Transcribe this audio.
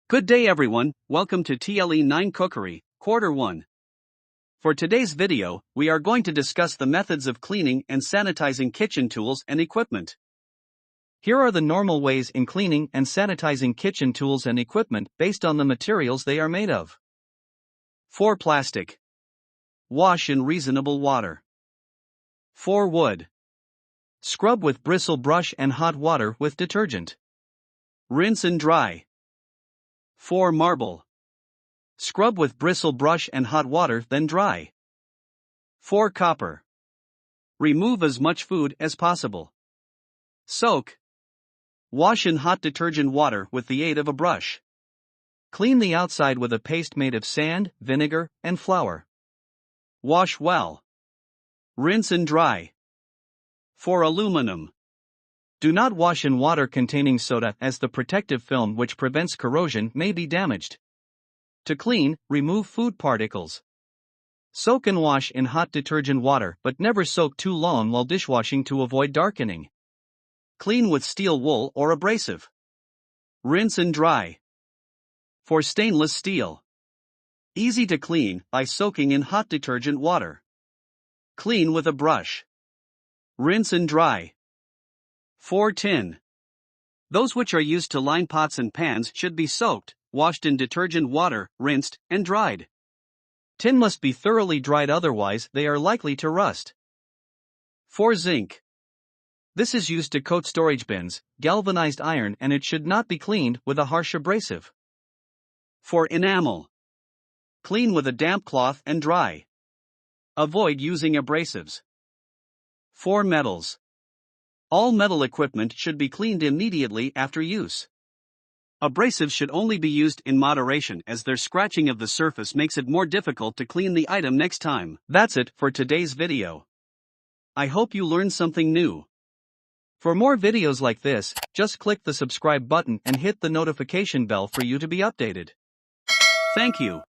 Good day everyone, welcome to TLE 9 Cookery, Quarter 1. For today's video, we are going to discuss the methods of cleaning and sanitizing kitchen tools and equipment. Here are the normal ways in cleaning and sanitizing kitchen tools and equipment based on the materials they are made of. 4. Plastic. Wash in reasonable water. 4. Wood. Scrub with bristle brush and hot water with detergent. Rinse and dry. 4. Marble. Scrub with bristle brush and hot water, then dry. 4. Copper. Remove as much food as possible. Soak. Wash in hot detergent water with the aid of a brush. Clean the outside with a paste made of sand, vinegar, and flour. Wash well. Rinse and dry. 4. Aluminum. Do not wash in water containing soda, as the protective film which prevents corrosion may be damaged. To clean, remove food particles. Soak and wash in hot detergent water, but never soak too long while dishwashing to avoid darkening. Clean with steel wool or abrasive. Rinse and dry. 4. Stainless steel. Easy to clean by soaking in hot detergent water. Clean with a brush. Rinse and dry. 4. Tin. Those which are used to line pots and pans should be soaked, washed in detergent water, rinsed, and dried. Tin must be thoroughly dried, otherwise they are likely to rust. 4. Zinc. This is used to coat storage bins, galvanized iron, and it should not be cleaned with a harsh abrasive. 4. Enamel. Clean with a damp cloth and dry. Avoid using abrasives. 4. Metals. All metal equipment should be cleaned immediately after use. Abrasives should only be used in moderation, as their scratching of the surface makes it more difficult to clean the item next time. That's it for today's video. I hope you learned something new. For more videos like this, just click the subscribe button and hit the notification bell for you to be updated. Thank you.